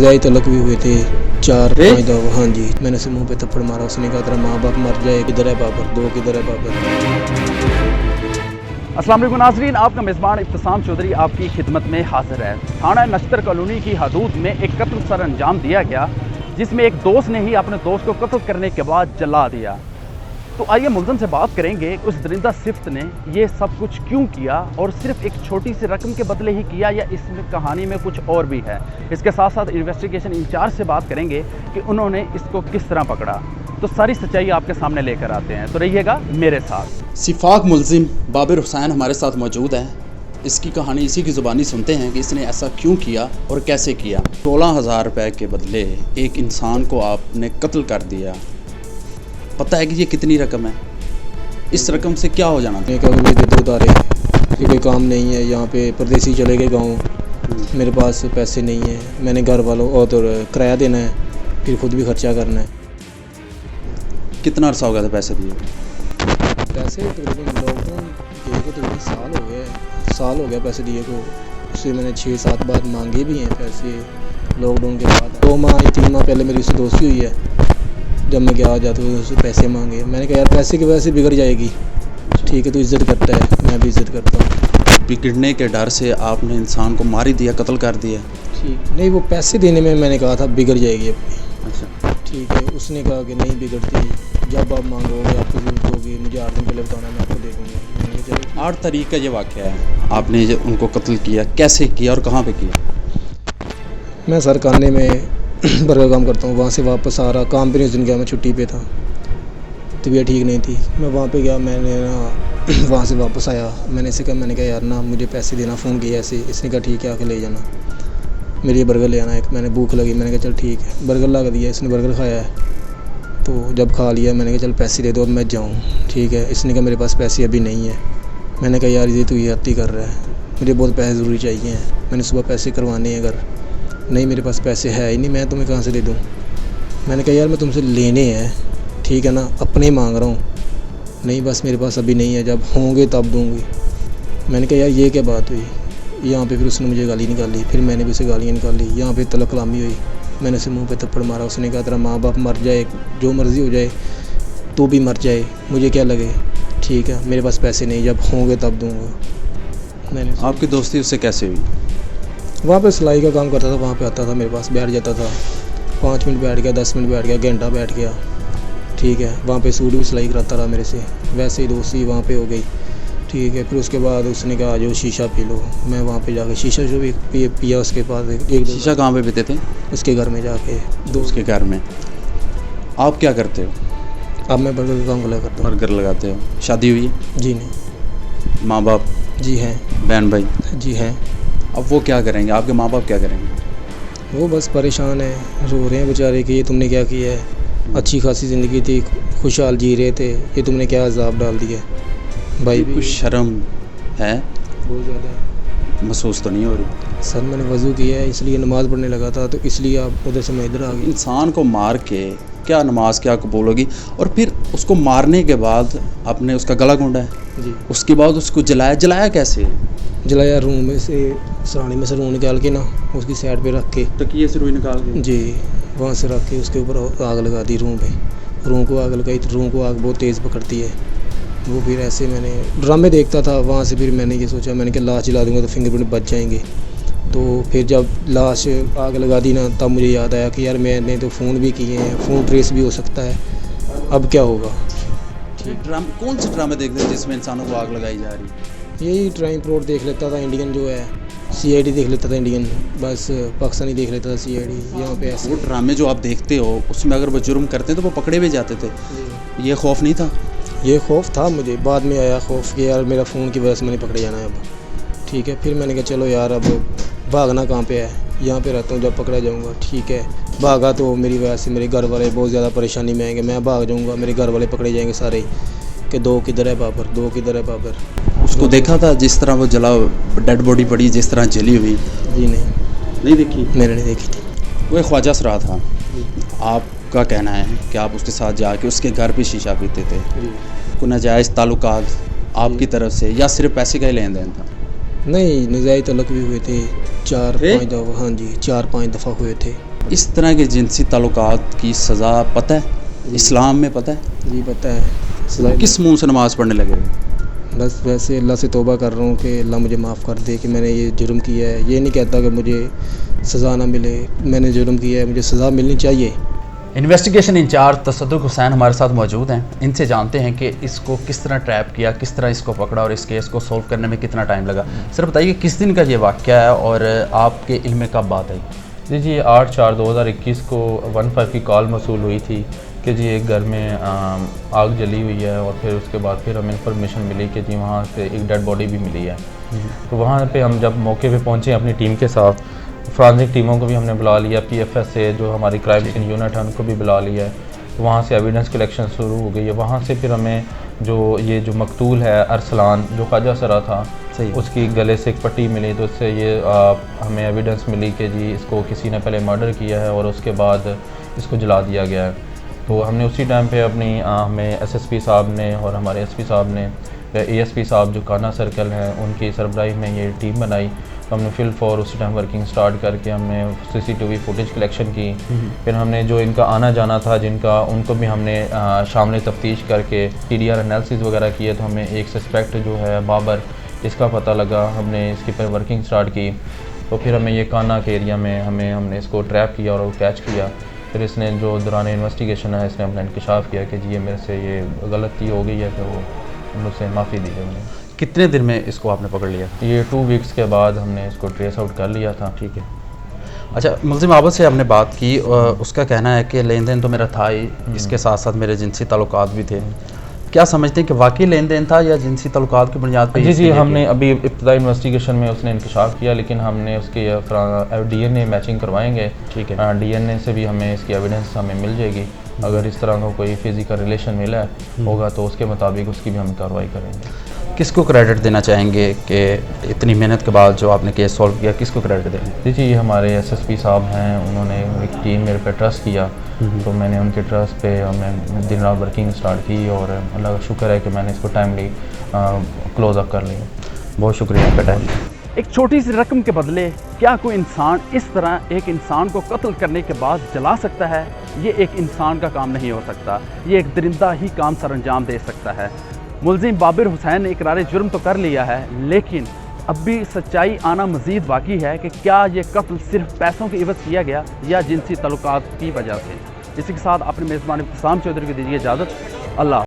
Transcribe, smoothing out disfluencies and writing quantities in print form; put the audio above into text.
नजायज़ तलक भी हुए थे 4-5 दफ़ा। हाँ जी, मैंने उसे मुंह पे थप्पड़ मारा। उसने कहा तेरा माँ बाप मर जाए, किधर है बाबर, दो किधर है बाबर। अस्सलाम वालेकुम नाज़रीन, आपका मेज़बान इब्तिसाम चौधरी आपकी खिदमत में हाज़िर है। थाना नश्तर कॉलोनी की हदूद में एक कत्ल सर अंजाम दिया गया, जिसमें एक दोस्त ने ही अपने दोस्त को कत्ल करने के बाद जला दिया। तो आइए मुल्ज़िम से बात करेंगे, उस दरिंदा सिफ्त ने ये सब कुछ क्यों किया और सिर्फ एक छोटी सी रकम के बदले ही किया या इस कहानी में कुछ और भी है। इसके साथ साथ इन्वेस्टिगेशन इंचार्ज से बात करेंगे कि उन्होंने इसको किस तरह पकड़ा। तो सारी सच्चाई आपके सामने लेकर आते हैं, तो रहिएगा मेरे साथ। सिफाक मुल्ज़िम बाबिर हुसैन हमारे साथ मौजूद है। इसकी कहानी इसी की ज़ुबानी सुनते हैं कि इसने ऐसा क्यों किया और कैसे किया। 16,000 रुपये के बदले एक इंसान को आपने कत्ल कर दिया। पता है कि ये कितनी रकम है? इस रकम से क्या हो जाना था? एक अगले दे दो तारे, ये कोई काम नहीं है, यहाँ पे परदेसी चले गए गाँव, मेरे पास पैसे नहीं है, मैंने घर वालों और तो किराया देना है, फिर खुद भी खर्चा करना है। कितना अरसा हो गया था पैसे दिए? पैसे तकरीबन लॉकडाउन दिए को तकरीबन साल हो गया पैसे दिए को। उससे मैंने 6-7 बार मांगे भी हैं पैसे लॉकडाउन के बाद। 2 माह 3 माह पहले मेरी उससे दोस्ती हुई है, जब मैं गया जाता हूँ उससे पैसे मांगे। मैंने कहा यार पैसे की वजह से बिगड़ जाएगी, ठीक है, तो इज़्ज़त करता है, मैं भी इज़्ज़त करता हूँ। बिगड़ने के डर से आपने इंसान को मार ही दिया, कत्ल कर दिया? ठीक नहीं, वो पैसे देने में मैंने कहा था बिगड़ जाएगी अपनी। अच्छा, ठीक है, उसने कहा कि नहीं बिगड़ती, जब आप मांगोगे आपको ज़रूरत होगी मुझे 8 दिन पहले बताना, मैं आपको दे दूँगा। मैंने कहा चलो। 8 तारीख का ये वाक़या है। आपने जो उनको कत्ल किया, कैसे किया और कहाँ पे किया? मैं सरकाने में बर्गर काम करता हूँ, वहाँ से वापस आ रहा, काम पे नहीं उस दिन गया, मैं छुट्टी पे था, तबीयत ठीक नहीं थी, मैं वहाँ पे गया। मैंने ना वहाँ से वापस आया, मैंने इसे कहा, मैंने कहा यार ना मुझे पैसे देना, फ़ोन किया ऐसे। इसने कहा ठीक है आके ले जाना, मेरे लिए बर्गर ले आना एक। मैंने भूख लगी, मैंने कहा चल ठीक है, बर्गर ला के दिया। इसने बर्गर खाया है, तो जब खा लिया मैंने कहा चल पैसे दे दो अब मैं जाऊँ, ठीक है। इसने कहा मेरे पास पैसे अभी नहीं है। मैंने कहा यार ये तो ये हत्ती कर रहा है, मुझे बहुत पैसे ज़रूरी चाहिए हैं, मैंने सुबह पैसे करवाने हैं घर। नहीं मेरे पास पैसे है ही नहीं, मैं तुम्हें कहाँ से दे दूँ। मैंने कहा यार मैं तुमसे लेने हैं, ठीक है ना, अपने मांग रहा हूँ। नहीं बस मेरे पास अभी नहीं है, जब होंगे तब दूँगी। मैंने कहा यार ये क्या बात हुई। यहाँ पे फिर उसने मुझे गाली निकाली, फिर मैंने भी उसे गालियाँ निकाली। यहाँ पे तलक कलामी हुई, मैंने उसे मुँह पे थप्पड़ मारा। उसने कहा तेरा माँ बाप मर जाए, जो मर्ज़ी हो जाए, तो भी मर जाए, मुझे क्या लगे, ठीक है, मेरे पास पैसे नहीं, जब होंगे तब दूँगा। मैंने आपकी दोस्ती उससे कैसे हुई? वहाँ पे सिलाई का काम करता था, वहाँ पे आता था मेरे पास, बैठ जाता था, 5 मिनट बैठ गया, 10 मिनट बैठ गया, घंटा बैठ गया, ठीक है। वहाँ पे सूट भी सिलाई कराता रहा मेरे से, वैसे ही दोस्ती वहाँ पे हो गई, ठीक है। फिर उसके बाद उसने कहा जो शीशा पी लो। मैं वहाँ पे जाके शीशा जो भी पिया उसके पास एक शीशा कहाँ पे पीते थे? उसके घर में जाके, दोस्त के घर में। आप क्या करते हो? अब मैं बर्गर का काम करता हूँ। बर्गर लगाते हो। शादी हुई है? जी नहीं। माँ बाप? जी हैं। बहन भाई? जी हैं। अब वो क्या करेंगे, आपके माँ बाप क्या करेंगे? वो बस परेशान है, रो रहे हैं बेचारे कि ये तुमने क्या किया है, अच्छी खासी ज़िंदगी थी, खुशहाल जी रहे थे, ये तुमने क्या अजाब डाल दिया। भाई भी कुछ शर्म है? बहुत ज़्यादा है। महसूस तो नहीं हो रही? सर मैंने वज़ू किया है, इसलिए नमाज़ पढ़ने लगा था, तो इसलिए आप उधर से मैं इधर आ गया। इंसान को मार के क्या नमाज क्या कबूल होगी? और फिर उसको मारने के बाद आपने उसका गला घोंटा है जी। उसके बाद उसको जलाया कैसे? जलाया रूम में से, सराने में से रूम निकाल के ना, उसकी साइड पे रख के, तकिए से रुई निकाल के? जी, वहाँ से रख के उसके ऊपर आग लगा दी रूम पे। रूम को आग लगाई तो रूम को आग बहुत तेज़ पकड़ती है। वो फिर ऐसे मैंने ड्रामे देखता था, वहाँ से फिर मैंने ये सोचा, मैंने कहा लाश जला दूँगा तो फिंगरप्रिंट बच जाएंगे। तो फिर जब लाश आग लगा दी ना, तब मुझे याद आया कि यार मैंने तो फ़ोन भी किए हैं, फ़ोन ट्रेस भी हो सकता है, अब क्या होगा। ड्रामे कौन से ड्रामे देखते हैं जिसमें इंसानों को आग लगाई जा रही है? यही क्राइम प्लॉट देख लेता था, इंडियन जो है, CID देख लेता था इंडियन, बस पाकिस्तानी देख लेता था CID। यहाँ पे ऐसे वो ड्रामे जो आप देखते हो उसमें अगर वो जुर्म करते हैं तो वो पकड़े भी जाते थे, ये खौफ नहीं था? ये खौफ था मुझे, बाद में आया खौफ कि यार मेरा फ़ोन की वजह से मैंने पकड़े जाना है अब, ठीक है। फिर मैंने कहा चलो यार अब भागना कहाँ पे है, यहाँ पे रहता हूँ, जब पकड़ा जाऊँगा, ठीक है। भागा तो मेरी वजह से मेरे घर वाले बहुत ज़्यादा परेशानी में आएंगे, मैं भाग जाऊँगा, मेरे घर वाले पकड़े जाएंगे सारे कि दो किधर है बाबर, दो किधर है बाबर। उसको देखा था जिस तरह वो जला, डेड बॉडी पड़ी जिस तरह जली हुई? जी नहीं देखी? मैंने नहीं देखी थी। वो एक ख्वाजा सरा था, आपका कहना है कि आप उसके साथ जाके उसके घर पे शीशा पीते थे, कोई नाजायज़ ताल्लुकात आपकी तरफ से या सिर्फ पैसे का ही लेन देन था? नहीं, नजायज़ तलक भी हुए थे 4-5 दफ़ा। हाँ जी, 4-5 दफ़ा हुए थे। इस तरह के जिनसी ताल्लुकात की सज़ा पता है इस्लाम में पता है? जी पता है। सजा किस मुंह से नमाज़ पढ़ने लगे? बस वैसे अल्लाह से तौबा कर रहा हूँ कि अल्लाह मुझे माफ़ कर दे कि मैंने ये जुर्म किया है। ये नहीं कहता कि मुझे सज़ा ना मिले, मैंने जुर्म किया है, मुझे सज़ा मिलनी चाहिए। इन्वेस्टिगेशन इंचार्ज तसद्दुक़ हुसैन हमारे साथ मौजूद हैं। इनसे जानते हैं कि इसको किस तरह ट्रैप किया, किस तरह इसको पकड़ा और इस केस को सॉल्व करने में कितना टाइम लगा। सर बताइए किस दिन का ये वाक़या है और आपके इल्म में कब बात आई? जी 8/4/2021 को 15 की कॉल मौसूल हुई थी कि जी एक घर में आग जली हुई है और फिर उसके बाद फिर हमें इंफॉर्मेशन मिली कि जी वहाँ से एक डेड बॉडी भी मिली है। तो वहाँ पे हम जब मौके पे पहुँचे अपनी टीम के साथ, फ्रांसिक टीमों को भी हमने बुला लिया, PFS से जो हमारी क्राइम सीन यूनिट है उनको भी बुला लिया है। तो वहाँ से एविडेंस कलेक्शन शुरू हो गई है। वहाँ से फिर हमें जो मकतूल है अरसलान जो ख्वाजा सरा था, उसकी गले से एक पट्टी मिली। तो उससे ये हमें एविडेंस मिली कि जी इसको किसी ने पहले मर्डर किया है और उसके बाद इसको जला दिया गया है। तो हमने उसी टाइम पे अपनी हमें SSP साहब ने और हमारे SP साहब ने, ASP साहब जो काना सर्कल हैं उनकी सरबराही में ये टीम बनाई। तो हमने फिल फॉर उसी टाइम वर्किंग स्टार्ट करके हमने CCTV फुटेज कलेक्शन की। फिर हमने जो इनका आना जाना था जिनका, उनको भी हमने शामिल तफ्तीश करके TDR एनालिसिस वगैरह किए। तो हमें एक सस्पेक्ट जो है बाबर, इसका पता लगा। हमने इसकी पर वर्किंग स्टार्ट की। तो फिर हमें ये काना के एरिया में हमने इसको ट्रैप किया और कैच किया। फिर इसने जो दौरान इन्वेस्टिगेशन है इसने अपना इंकशाफ किया कि जी ये मेरे से ये गलती हो गई है, तो मुझसे माफ़ी दी है मुझे। कितने दिन में इसको आपने पकड़ लिया? ये 2 वीक्स के बाद हमने इसको ट्रेस आउट कर लिया था। ठीक है। अच्छा, मुलजिम आबद से हमने बात की, उसका कहना है कि लेन देन तो मेरा था ही, इसके साथ साथ मेरे जिनसी ताल्लुकात भी थे। क्या समझते हैं कि वाकई लेन देन था या जिनसी ताल्लुकात की बुनियाद पर? जी हमने अभी इब्तदाई इन्वेस्टिगेशन में उसने इंकशाफ किया, लेकिन हमने उसकी DNA मैचिंग करवाएंगे। ठीक है। DNA से भी हमें इसकी एविडेंस हमें मिल जाएगी। अगर इस तरह का कोई फिजिकल रिलेशन मिला होगा तो उसके मुताबिक उसकी भी हम कार्रवाई करेंगे। किसको क्रेडिट देना चाहेंगे कि इतनी मेहनत के बाद जो आपने केस सॉल्व किया, किसको क्रेडिट देंगे? जी हमारे SSP साहब हैं, उन्होंने एक टीम मेरे पे ट्रस्ट किया। तो मैंने उनके ट्रस्ट पे मैं दिन रात वर्किंग स्टार्ट की और अल्लाह का शुक्र है कि मैंने इसको टाइमली क्लोज अप कर लिया। बहुत शुक्रिया आपका टाइम। एक छोटी सी रकम के बदले क्या कोई इंसान इस तरह एक इंसान को कत्ल करने के बाद जला सकता है? ये एक इंसान का काम नहीं हो सकता, ये एक दरिंदा ही काम सर अंजाम दे सकता है। मुलजिम बाबिर हुसैन ने इकरार जुर्म तो कर लिया है, लेकिन अब भी सच्चाई आना मज़ीद बाकी है कि क्या ये कत्ल सिर्फ पैसों की इवज़ किया गया या जिनसी ताल्लुकात की वजह से। इसी के साथ अपने मेज़बान इब्तिसाम चौधरी को दीजिए इजाज़त। अल्लाह।